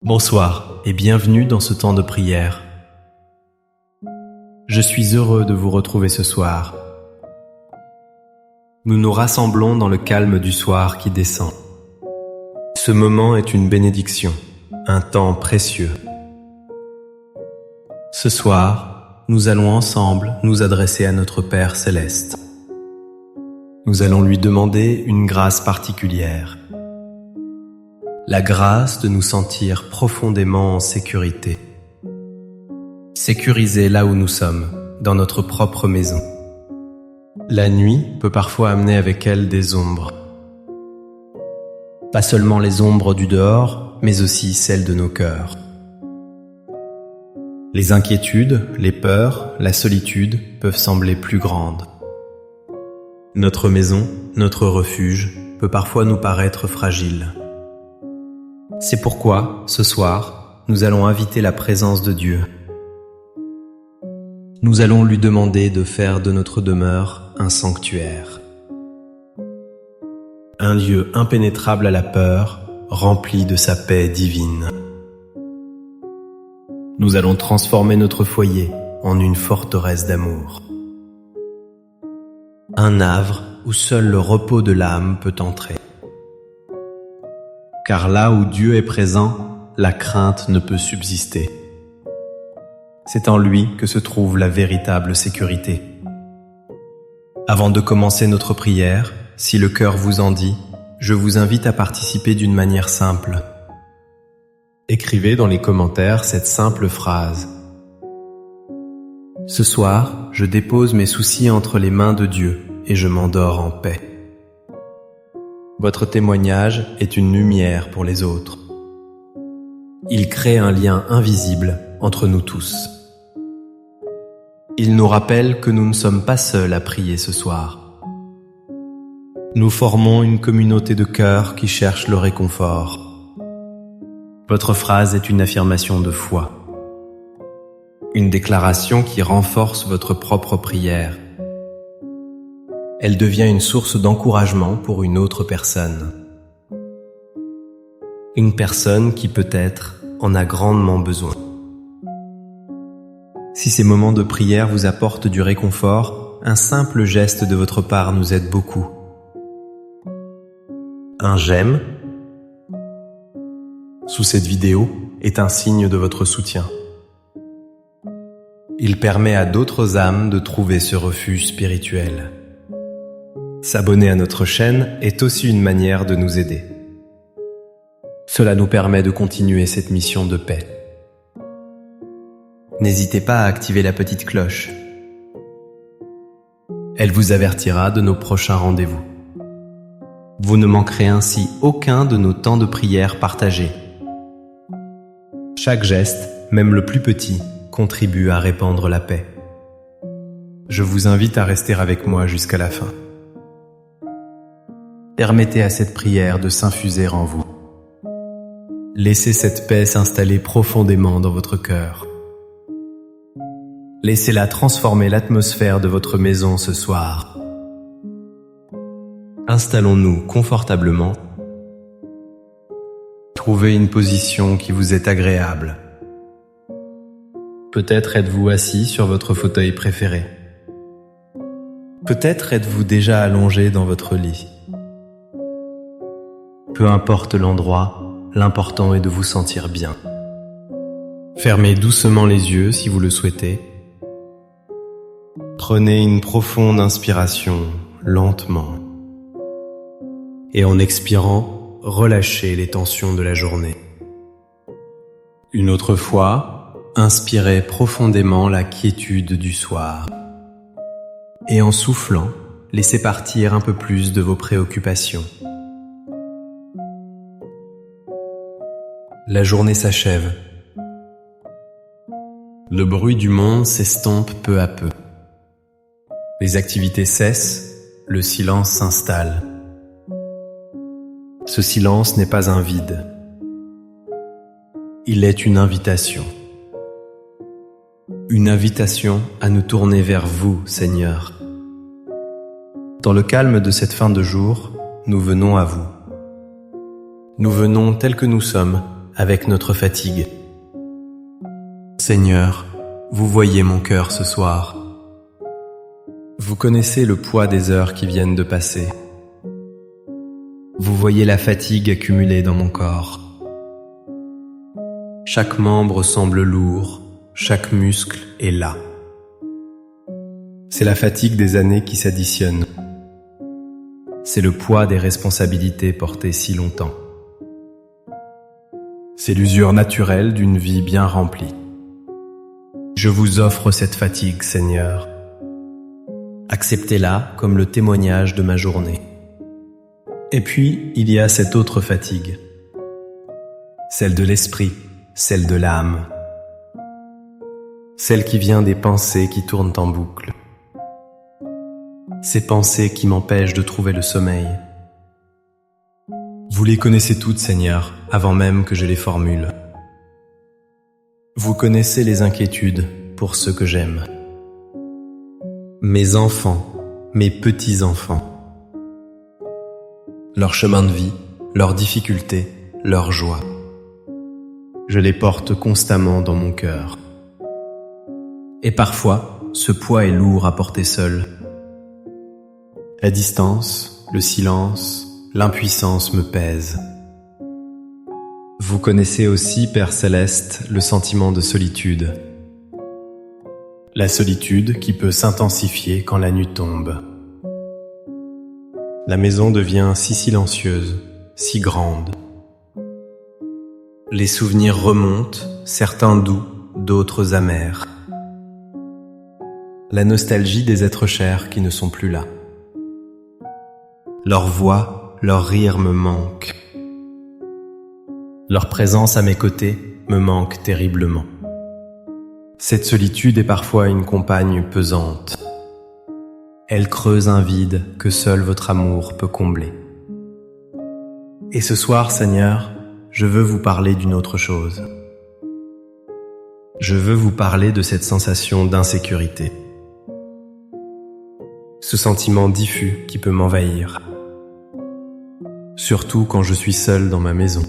Bonsoir et bienvenue dans ce temps de prière. Je suis heureux de vous retrouver ce soir. Nous nous rassemblons dans le calme du soir qui descend. Ce moment est une bénédiction, un temps précieux. Ce soir, nous allons ensemble nous adresser à notre Père céleste. Nous allons lui demander une grâce particulière. La grâce de nous sentir profondément en sécurité. Sécurisés là où nous sommes, dans notre propre maison. La nuit peut parfois amener avec elle des ombres. Pas seulement les ombres du dehors, mais aussi celles de nos cœurs. Les inquiétudes, les peurs, la solitude peuvent sembler plus grandes. Notre maison, notre refuge, peut parfois nous paraître fragile. C'est pourquoi, ce soir, nous allons inviter la présence de Dieu. Nous allons lui demander de faire de notre demeure un sanctuaire. Un lieu impénétrable à la peur, rempli de sa paix divine. Nous allons transformer notre foyer en une forteresse d'amour. Un havre où seul le repos de l'âme peut entrer. Car là où Dieu est présent, la crainte ne peut subsister. C'est en lui que se trouve la véritable sécurité. Avant de commencer notre prière, si le cœur vous en dit, je vous invite à participer d'une manière simple. Écrivez dans les commentaires cette simple phrase. Ce soir, je dépose mes soucis entre les mains de Dieu et je m'endors en paix. Votre témoignage est une lumière pour les autres. Il crée un lien invisible entre nous tous. Il nous rappelle que nous ne sommes pas seuls à prier ce soir. Nous formons une communauté de cœurs qui cherche le réconfort. Votre phrase est une affirmation de foi. Une déclaration qui renforce votre propre prière. Elle devient une source d'encouragement pour une autre personne. Une personne qui peut-être en a grandement besoin. Si ces moments de prière vous apportent du réconfort, un simple geste de votre part nous aide beaucoup. Un j'aime sous cette vidéo est un signe de votre soutien. Il permet à d'autres âmes de trouver ce refuge spirituel. S'abonner à notre chaîne est aussi une manière de nous aider. Cela nous permet de continuer cette mission de paix. N'hésitez pas à activer la petite cloche. Elle vous avertira de nos prochains rendez-vous. Vous ne manquerez ainsi aucun de nos temps de prière partagés. Chaque geste, même le plus petit, contribue à répandre la paix. Je vous invite à rester avec moi jusqu'à la fin. Permettez à cette prière de s'infuser en vous. Laissez cette paix s'installer profondément dans votre cœur. Laissez-la transformer l'atmosphère de votre maison ce soir. Installons-nous confortablement. Trouvez une position qui vous est agréable. Peut-être êtes-vous assis sur votre fauteuil préféré. Peut-être êtes-vous déjà allongé dans votre lit. Peu importe l'endroit, l'important est de vous sentir bien. Fermez doucement les yeux si vous le souhaitez. Prenez une profonde inspiration, lentement. Et en expirant, relâchez les tensions de la journée. Une autre fois, inspirez profondément la quiétude du soir. Et en soufflant, laissez partir un peu plus de vos préoccupations. La journée s'achève. Le bruit du monde s'estompe peu à peu. Les activités cessent, le silence s'installe. Ce silence n'est pas un vide. Il est une invitation. Une invitation à nous tourner vers vous, Seigneur. Dans le calme de cette fin de jour, nous venons à vous. Nous venons tels que nous sommes, avec notre fatigue. Seigneur, vous voyez mon cœur ce soir. Vous connaissez le poids des heures qui viennent de passer. Vous voyez la fatigue accumulée dans mon corps. Chaque membre semble lourd, chaque muscle est las. C'est la fatigue des années qui s'additionnent. C'est le poids des responsabilités portées si longtemps. C'est l'usure naturelle d'une vie bien remplie. Je vous offre cette fatigue, Seigneur. Acceptez-la comme le témoignage de ma journée. Et puis, il y a cette autre fatigue, celle de l'esprit, celle de l'âme, celle qui vient des pensées qui tournent en boucle. Ces pensées qui m'empêchent de trouver le sommeil. Vous les connaissez toutes, Seigneur, avant même que je les formule. Vous connaissez les inquiétudes pour ceux que j'aime. Mes enfants, mes petits-enfants. Leur chemin de vie, leurs difficultés, leurs joies. Je les porte constamment dans mon cœur. Et parfois, ce poids est lourd à porter seul. La distance, le silence, l'impuissance me pèsent. Vous connaissez aussi, Père Céleste, le sentiment de solitude. La solitude qui peut s'intensifier quand la nuit tombe. La maison devient si silencieuse, si grande. Les souvenirs remontent, certains doux, d'autres amers. La nostalgie des êtres chers qui ne sont plus là. Leur voix, leur rire me manquent. Leur présence à mes côtés me manque terriblement. Cette solitude est parfois une compagne pesante. Elle creuse un vide que seul votre amour peut combler. Et ce soir, Seigneur, je veux vous parler d'une autre chose. Je veux vous parler de cette sensation d'insécurité. Ce sentiment diffus qui peut m'envahir. Surtout quand je suis seul dans ma maison.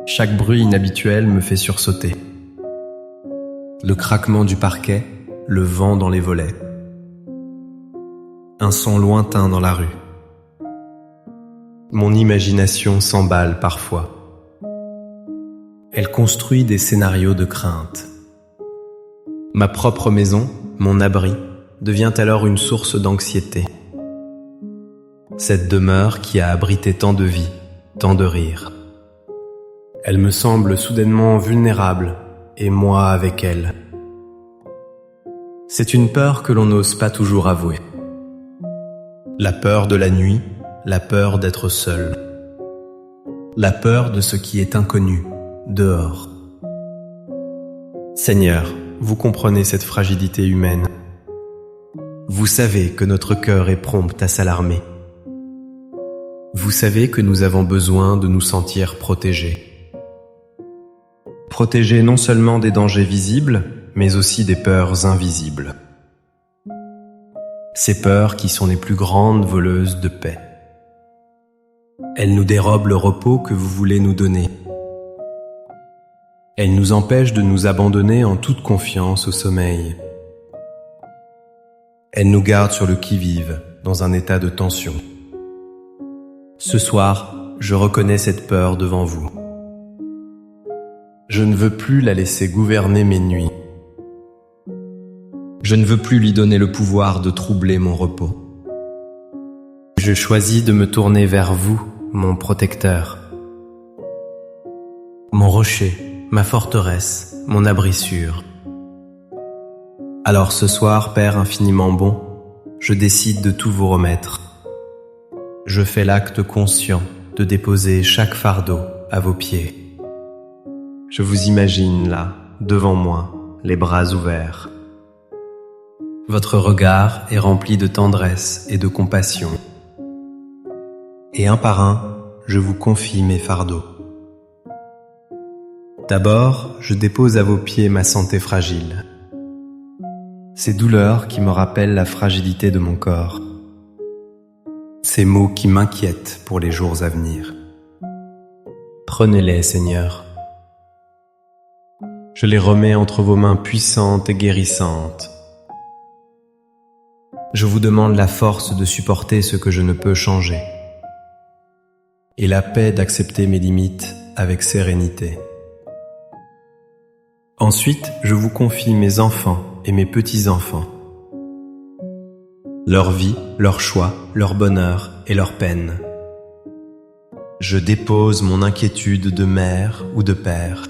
Chaque bruit inhabituel me fait sursauter. Le craquement du parquet, le vent dans les volets. Un son lointain dans la rue. Mon imagination s'emballe parfois. Elle construit des scénarios de crainte. Ma propre maison, mon abri, devient alors une source d'anxiété. Cette demeure qui a abrité tant de vie, tant de rires. Elle me semble soudainement vulnérable, et moi avec elle. C'est une peur que l'on n'ose pas toujours avouer. La peur de la nuit, la peur d'être seul. La peur de ce qui est inconnu, dehors. Seigneur, vous comprenez cette fragilité humaine. Vous savez que notre cœur est prompt à s'alarmer. Vous savez que nous avons besoin de nous sentir protégés. Protégés non seulement des dangers visibles, mais aussi des peurs invisibles. Ces peurs qui sont les plus grandes voleuses de paix. Elles nous dérobent le repos que vous voulez nous donner. Elles nous empêchent de nous abandonner en toute confiance au sommeil. Elles nous gardent sur le qui-vive, dans un état de tension. Ce soir, je reconnais cette peur devant vous. Je ne veux plus la laisser gouverner mes nuits. Je ne veux plus lui donner le pouvoir de troubler mon repos. Je choisis de me tourner vers vous, mon protecteur. Mon rocher, ma forteresse, mon abri sûr. Alors ce soir, Père infiniment bon, je décide de tout vous remettre. Je fais l'acte conscient de déposer chaque fardeau à vos pieds. Je vous imagine là, devant moi, les bras ouverts. Votre regard est rempli de tendresse et de compassion. Et un par un, je vous confie mes fardeaux. D'abord, je dépose à vos pieds ma santé fragile. Ces douleurs qui me rappellent la fragilité de mon corps. Ces maux qui m'inquiètent pour les jours à venir. Prenez-les, Seigneur. Je les remets entre vos mains puissantes et guérissantes. Je vous demande la force de supporter ce que je ne peux changer et la paix d'accepter mes limites avec sérénité. Ensuite, je vous confie mes enfants et mes petits-enfants, leur vie, leur choix, leur bonheur et leur peine. Je dépose mon inquiétude de mère ou de père,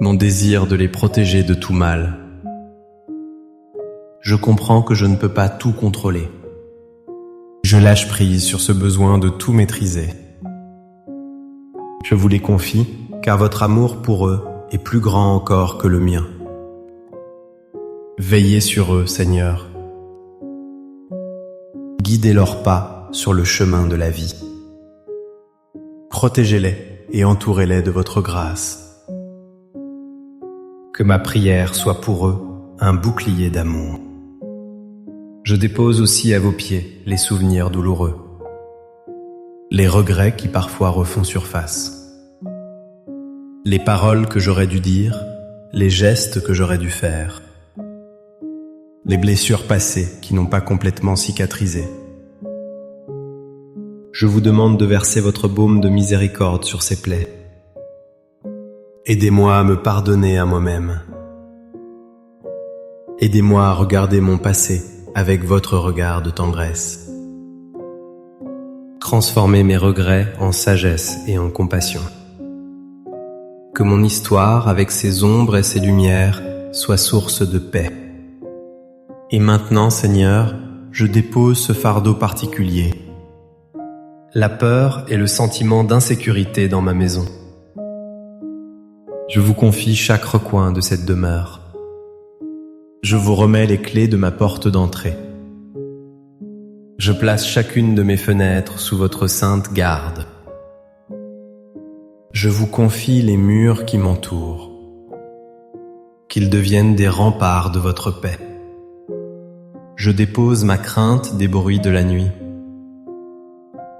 mon désir de les protéger de tout mal. Je comprends que je ne peux pas tout contrôler. Je lâche prise sur ce besoin de tout maîtriser. Je vous les confie, car votre amour pour eux est plus grand encore que le mien. Veillez sur eux, Seigneur. Guidez leurs pas sur le chemin de la vie. Protégez-les et entourez-les de votre grâce. Que ma prière soit pour eux un bouclier d'amour. Je dépose aussi à vos pieds les souvenirs douloureux, les regrets qui parfois refont surface, les paroles que j'aurais dû dire, les gestes que j'aurais dû faire, les blessures passées qui n'ont pas complètement cicatrisé. Je vous demande de verser votre baume de miséricorde sur ces plaies. Aidez-moi à me pardonner à moi-même. Aidez-moi à regarder mon passé avec votre regard de tendresse. Transformez mes regrets en sagesse et en compassion. Que mon histoire, avec ses ombres et ses lumières, soit source de paix. Et maintenant, Seigneur, je dépose ce fardeau particulier, la peur et le sentiment d'insécurité dans ma maison. Je vous confie chaque recoin de cette demeure. Je vous remets les clés de ma porte d'entrée. Je place chacune de mes fenêtres sous votre sainte garde. Je vous confie les murs qui m'entourent, qu'ils deviennent des remparts de votre paix. Je dépose ma crainte des bruits de la nuit.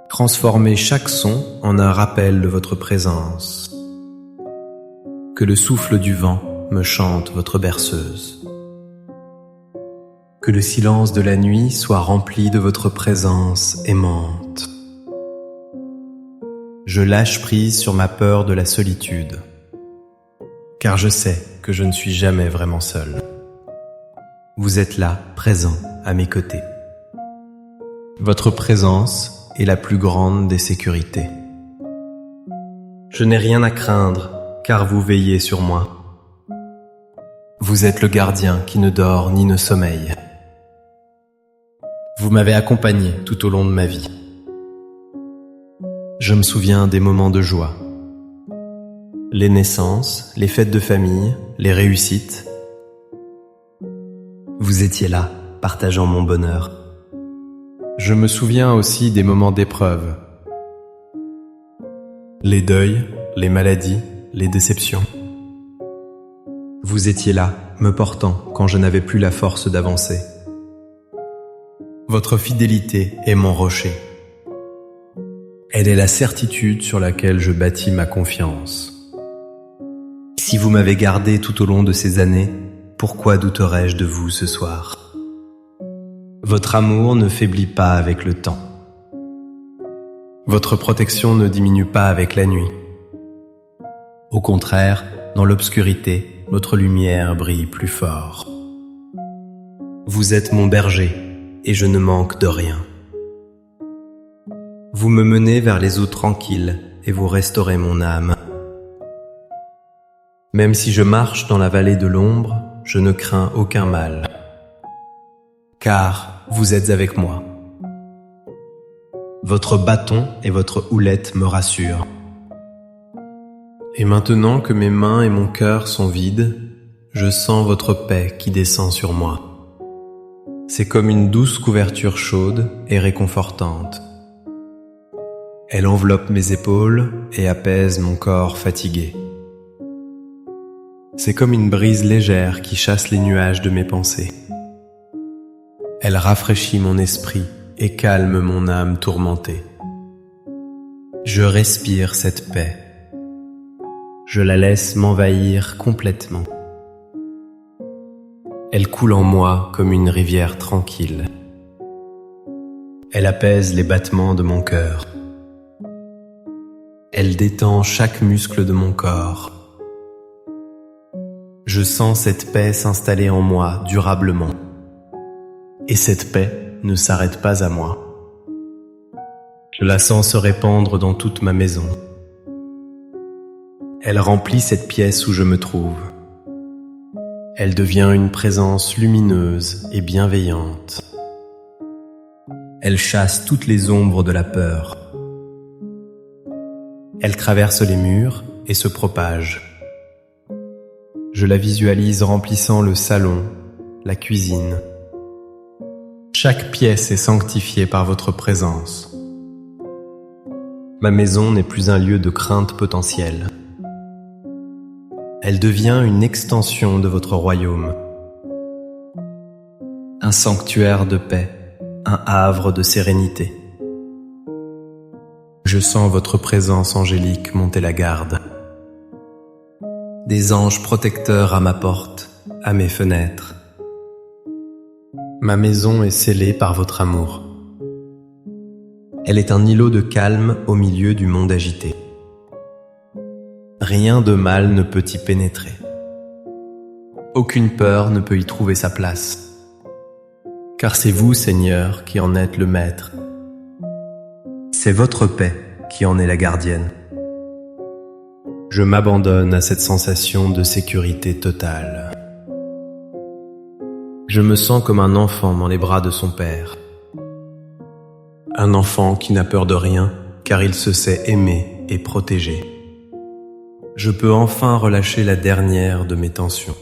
Transformez chaque son en un rappel de votre présence. Que le souffle du vent me chante votre berceuse. Que le silence de la nuit soit rempli de votre présence aimante. Je lâche prise sur ma peur de la solitude, car je sais que je ne suis jamais vraiment seul. Vous êtes là, présent, à mes côtés. Votre présence est la plus grande des sécurités. Je n'ai rien à craindre, car vous veillez sur moi. Vous êtes le gardien qui ne dort ni ne sommeille. Vous m'avez accompagné tout au long de ma vie. Je me souviens des moments de joie, les naissances, les fêtes de famille, les réussites. Vous étiez là, partageant mon bonheur. Je me souviens aussi des moments d'épreuve, les deuils, les maladies, les déceptions. Vous étiez là, me portant quand je n'avais plus la force d'avancer. Votre fidélité est mon rocher. Elle est la certitude sur laquelle je bâtis ma confiance. Si vous m'avez gardé tout au long de ces années, pourquoi douterais-je de vous ce soir? Votre amour ne faiblit pas avec le temps. Votre protection ne diminue pas avec la nuit. Au contraire, dans l'obscurité, votre lumière brille plus fort. Vous êtes mon berger, et je ne manque de rien. Vous me menez vers les eaux tranquilles et vous restaurez mon âme. Même si je marche dans la vallée de l'ombre, je ne crains aucun mal, car vous êtes avec moi. Votre bâton et votre houlette me rassurent. Et maintenant que mes mains et mon cœur sont vides, je sens votre paix qui descend sur moi. C'est comme une douce couverture chaude et réconfortante. Elle enveloppe mes épaules et apaise mon corps fatigué. C'est comme une brise légère qui chasse les nuages de mes pensées. Elle rafraîchit mon esprit et calme mon âme tourmentée. Je respire cette paix. Je la laisse m'envahir complètement. Elle coule en moi comme une rivière tranquille. Elle apaise les battements de mon cœur. Elle détend chaque muscle de mon corps. Je sens cette paix s'installer en moi durablement. Et cette paix ne s'arrête pas à moi. Je la sens se répandre dans toute ma maison. Elle remplit cette pièce où je me trouve. Elle devient une présence lumineuse et bienveillante. Elle chasse toutes les ombres de la peur. Elle traverse les murs et se propage. Je la visualise remplissant le salon, la cuisine. Chaque pièce est sanctifiée par votre présence. Ma maison n'est plus un lieu de crainte potentielle. Elle devient une extension de votre royaume. Un sanctuaire de paix, un havre de sérénité. Je sens votre présence angélique monter la garde. Des anges protecteurs à ma porte, à mes fenêtres. Ma maison est scellée par votre amour. Elle est un îlot de calme au milieu du monde agité. Rien de mal ne peut y pénétrer. Aucune peur ne peut y trouver sa place. Car c'est vous, Seigneur, qui en êtes le maître. C'est votre paix qui en est la gardienne. Je m'abandonne à cette sensation de sécurité totale. Je me sens comme un enfant dans les bras de son père. Un enfant qui n'a peur de rien, car il se sait aimé et protégé. Je peux enfin relâcher la dernière de mes tensions.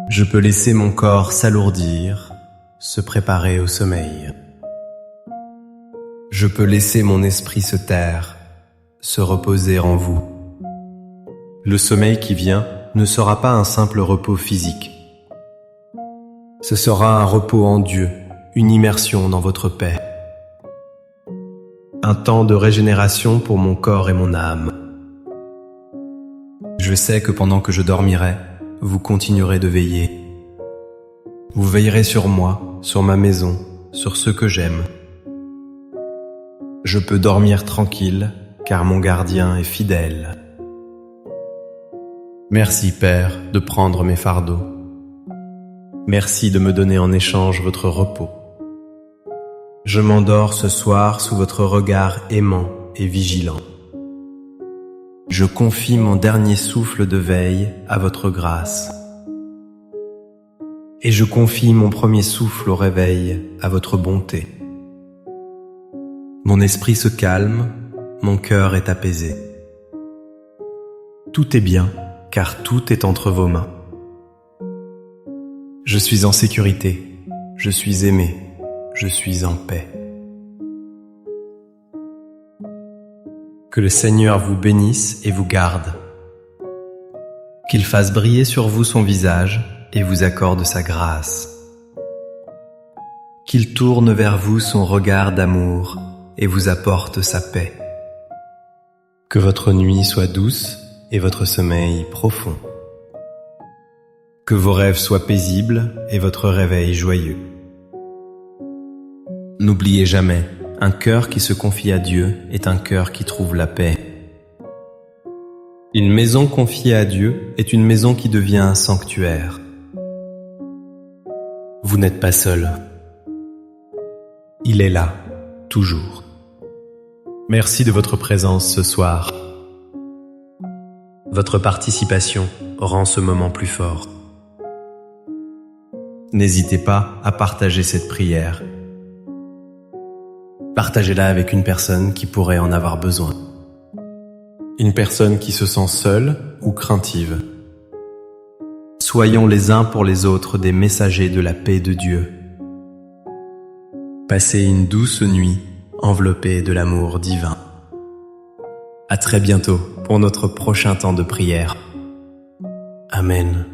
Je peux laisser mon corps s'alourdir, se préparer au sommeil. Je peux laisser mon esprit se taire, se reposer en vous. Le sommeil qui vient ne sera pas un simple repos physique. Ce sera un repos en Dieu, une immersion dans votre paix. Un temps de régénération pour mon corps et mon âme. Je sais que pendant que je dormirai, vous continuerez de veiller. Vous veillerez sur moi, sur ma maison, sur ceux que j'aime. Je peux dormir tranquille, car mon gardien est fidèle. Merci, Père, de prendre mes fardeaux. Merci de me donner en échange votre repos. Je m'endors ce soir sous votre regard aimant et vigilant. Je confie mon dernier souffle de veille à votre grâce. Et je confie mon premier souffle au réveil à votre bonté. Mon esprit se calme, mon cœur est apaisé. Tout est bien, car tout est entre vos mains. Je suis en sécurité, je suis aimé, je suis en paix. Que le Seigneur vous bénisse et vous garde. Qu'il fasse briller sur vous son visage et vous accorde sa grâce. Qu'il tourne vers vous son regard d'amour et vous apporte sa paix. Que votre nuit soit douce et votre sommeil profond. Que vos rêves soient paisibles et votre réveil joyeux. N'oubliez jamais, un cœur qui se confie à Dieu est un cœur qui trouve la paix. Une maison confiée à Dieu est une maison qui devient un sanctuaire. Vous n'êtes pas seul. Il est là, toujours. Merci de votre présence ce soir. Votre participation rend ce moment plus fort. N'hésitez pas à partager cette prière. Partagez-la avec une personne qui pourrait en avoir besoin. Une personne qui se sent seule ou craintive. Soyons les uns pour les autres des messagers de la paix de Dieu. Passez une douce nuit enveloppée de l'amour divin. À très bientôt pour notre prochain temps de prière. Amen.